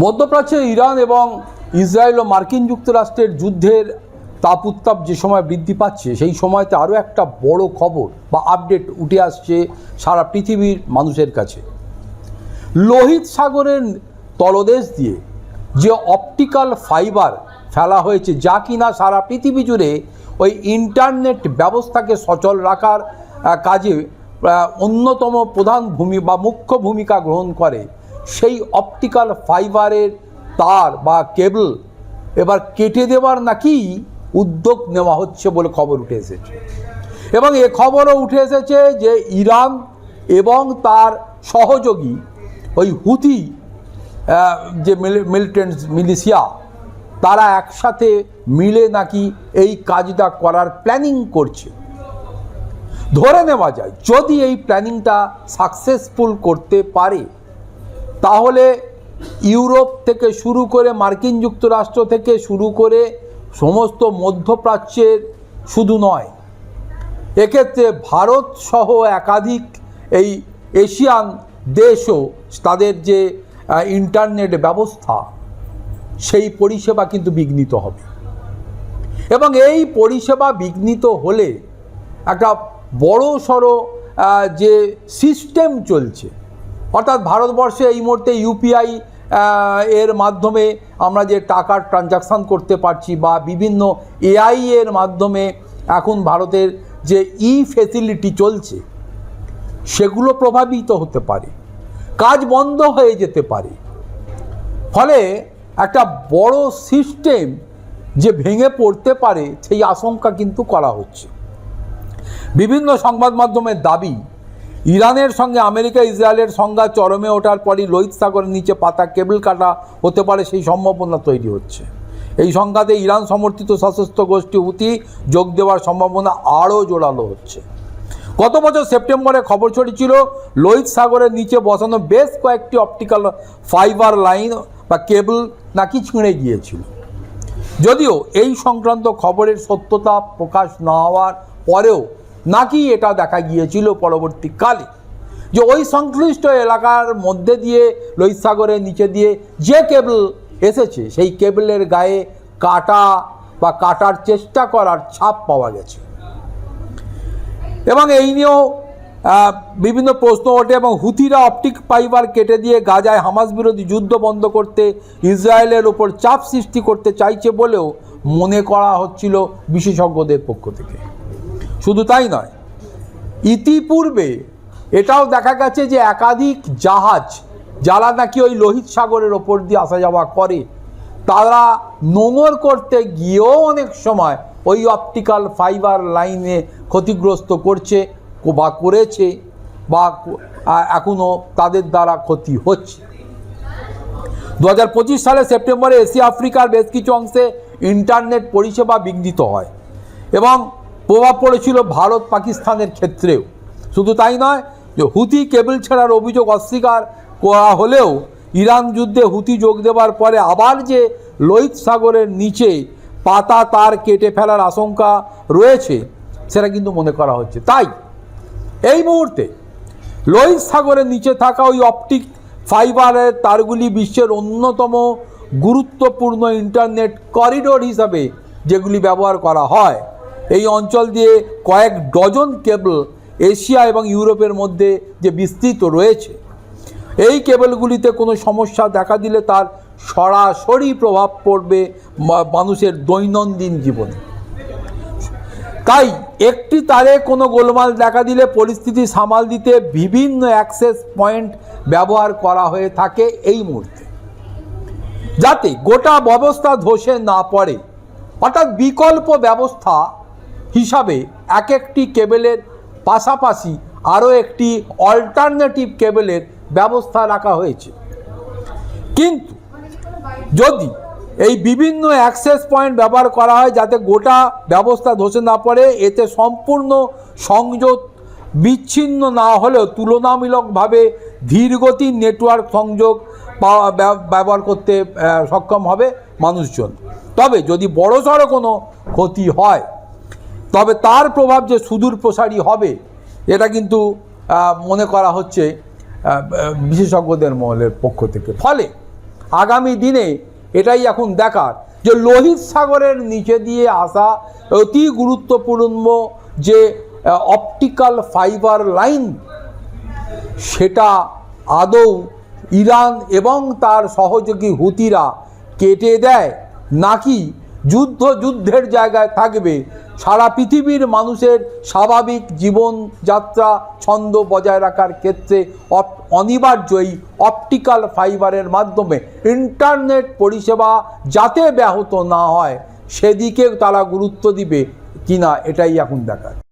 মধ্যপ্রাচ্যে ইরান এবং ইসরায়েল ও মার্কিন যুক্তরাষ্ট্রের যুদ্ধের তাপ যে সময় বৃদ্ধি পাচ্ছে, সেই সময়তে আরও একটা বড় খবর বা আপডেট উঠে আসছে সারা পৃথিবীর মানুষের কাছে। লোহিত সাগরের তলদেশ দিয়ে যে অপটিক্যাল ফাইবার ফেলা হয়েছে, যা কিনা সারা পৃথিবী জুড়ে ওই ইন্টারনেট ব্যবস্থাকে সচল রাখার কাজে অন্যতম প্রধান মুখ্য ভূমিকা গ্রহণ করে, সেই অপটিক্যাল ফাইবারের তার বা কেবল এবার কেটে দেওয়ার নাকি উদ্যোগ নেওয়া হচ্ছে বলে খবর উঠে এসেছে। এবং এ খবরও উঠে এসেছে যে ইরান এবং তার সহযোগী ওই হুথি যে মিলিটেন্টস মিলিশিয়া, তারা একসাথে মিলে নাকি এই কাজটা করার প্ল্যানিং করছে। ধরে নেওয়া যায় যদি এই প্ল্যানিংটা সাকসেসফুল করতে পারে, তাহলে ইউরোপ থেকে শুরু করে মার্কিন যুক্তরাষ্ট্র থেকে শুরু করে সমস্ত মধ্যপ্রাচ্যের শুধু নয়, এক্ষেত্রে ভারত সহ একাধিক এই এশিয়ান দেশও তাদের যে ইন্টারনেট ব্যবস্থা, সেই পরিষেবা কিন্তু বিঘ্নিত হবে। এবং এই পরিষেবা বিঘ্নিত হলে একটা বড় সড়ো যে সিস্টেম চলছে, অর্থাৎ ভারতবর্ষে এই মুহূর্তে ইউপিআই এর মাধ্যমে আমরা যে টাকার ট্রানজাকশান করতে পারছি, বা বিভিন্ন এআই এর মাধ্যমে এখন ভারতের যে ফ্যাসিলিটি চলছে, সেগুলো প্রভাবিত হতে পারে, কাজ বন্ধ হয়ে যেতে পারে। ফলে একটা বড় সিস্টেম যে ভেঙে পড়তে পারে, সেই আশঙ্কা কিন্তু করা হচ্ছে। বিভিন্ন সংবাদ মাধ্যমের দাবি, ইরানের সঙ্গে আমেরিকা ইসরায়েলের সংঘাত চরমে ওঠার পরই লোহিত সাগরের নিচে পাতা কেবল কাটা হতে পারে, সেই সম্ভাবনা তৈরি হচ্ছে। এই সংঘাতে ইরান সমর্থিত সশস্ত্র গোষ্ঠী হুথি যোগ দেওয়ার সম্ভাবনা আরও জোরালো হচ্ছে। গত বছর সেপ্টেম্বরে খবর ছড়িয়েছিল লোহিত সাগরের নিচে বসানো বেশ কয়েকটি অপটিক্যাল ফাইবার লাইন বা কেবল নাকি ছিঁড়ে গিয়েছিল। যদিও এই সংক্রান্ত খবরের সত্যতা প্রকাশ না হওয়ার পরেও নাকি এটা দেখা গিয়েছিল পরবর্তীকালে যে ওই সংশ্লিষ্ট এলাকার মধ্যে দিয়ে লোহিত সাগরের নিচে দিয়ে যে কেবল এসেছে, সেই কেবলের গায়ে কাটা বা কাটার চেষ্টা করার ছাপ পাওয়া গেছে। এবং এই নিয়েও বিভিন্ন প্রশ্ন ওঠে, এবং হুথিরা অপটিক ফাইবার কেটে দিয়ে গাজায় হামাস বিরোধী যুদ্ধ বন্ধ করতে ইসরায়েলের ওপর চাপ সৃষ্টি করতে চাইছে বলেও মনে করা হচ্ছিল বিশেষজ্ঞদের পক্ষ থেকে। শুধু তাই নয়, ইতিপূর্বে এটাও দেখা গেছে যে একাধিক জাহাজ যারা নাকি ওই লোহিত সাগরের ওপর দিয়ে আসা যাওয়া করে, তারা নোঙর করতে গিয়েও অনেক সময় ওই অপটিক্যাল ফাইবার লাইনে ক্ষতিগ্রস্ত করছে বা করেছে, বা এখনও তাদের দ্বারা ক্ষতি হচ্ছে। 2025 সালে সেপ্টেম্বরে এশিয়া আফ্রিকার বেশ কিছু অংশে ইন্টারনেট পরিষেবা বিঘ্নিত হয় এবং প্রভাব পড়েছিল ভারত পাকিস্তানের ক্ষেত্রেও। শুধু তাই নয়, যে হুথি কেবল ছাড়ার অভিযোগ অস্বীকার করা হলেও ইরান যুদ্ধে হুথি যোগ দেওয়ার পরে আবার যে লোহিত সাগরের নিচে পাতা তার কেটে ফেলার আশঙ্কা রয়েছে, সেটা কিন্তু মনে করা হচ্ছে। তাই এই মুহূর্তে লোহিত সাগরের নিচে থাকা ওই অপটিক ফাইবারের তারগুলি বিশ্বের অন্যতম গুরুত্বপূর্ণ ইন্টারনেট করিডোর হিসাবে যেগুলি ব্যবহার করা হয়। এই অঞ্চল দিয়ে কয়েক ডজন কেবল এশিয়া এবং ইউরোপের মধ্যে যে বিস্তৃত রয়েছে, এই কেবলগুলিতে কোনো সমস্যা দেখা দিলে তার সরাসরি প্রভাব পড়বে মানুষের দৈনন্দিন জীবনে। তাই একটি তারে কোনো গোলমাল দেখা দিলে পরিস্থিতি সামাল দিতে বিভিন্ন অ্যাক্সেস পয়েন্ট ব্যবহার করা হয়ে থাকে এই মুহূর্তে, যাতে গোটা ব্যবস্থা ধসে না পড়ে। অর্থাৎ বিকল্প ব্যবস্থা হিসাবে এক একটি কেবলের পাশাপাশি আরও একটি অল্টারনেটিভ কেবলের ব্যবস্থা রাখা হয়েছে। কিন্তু যদি এই বিভিন্ন অ্যাক্সেস পয়েন্ট ব্যবহার করা হয় যাতে গোটা ব্যবস্থা ধসে না পড়ে, এতে সম্পূর্ণ সংযোগ বিচ্ছিন্ন না হলেও তুলনামূলকভাবে ধীরগতির নেটওয়ার্ক সংযোগ ব্যবহার করতে সক্ষম হবে মানুষজন। তবে যদি বড়সড় কোনো ক্ষতি হয়, তবে তার প্রভাব যে সুদূর প্রসারী হবে, এটা কিন্তু মনে করা হচ্ছে বিশেষজ্ঞদের মহলের পক্ষ থেকে। ফলে আগামী দিনে এটাই এখন দেখার যে লোহিত সাগরের নিচে দিয়ে আসা অতি গুরুত্বপূর্ণ যে অপটিক্যাল ফাইবার লাইন, সেটা আদৌ ইরান এবং তার সহযোগী হুতিরা কেটে দেয়, নাকি যুদ্ধের জায়গায় থাকবে, সারা পৃথিবীর মানুষের স্বাভাবিক জীবনযাত্রা ছন্দ বজায় রাখার ক্ষেত্রে অনিবার্য এই অপটিক্যাল ফাইবারের মাধ্যমে ইন্টারনেট পরিষেবা যাতে ব্যাহত না হয় সেদিকে তারা গুরুত্ব দিবে কিনা, এটাই এখন দেখার।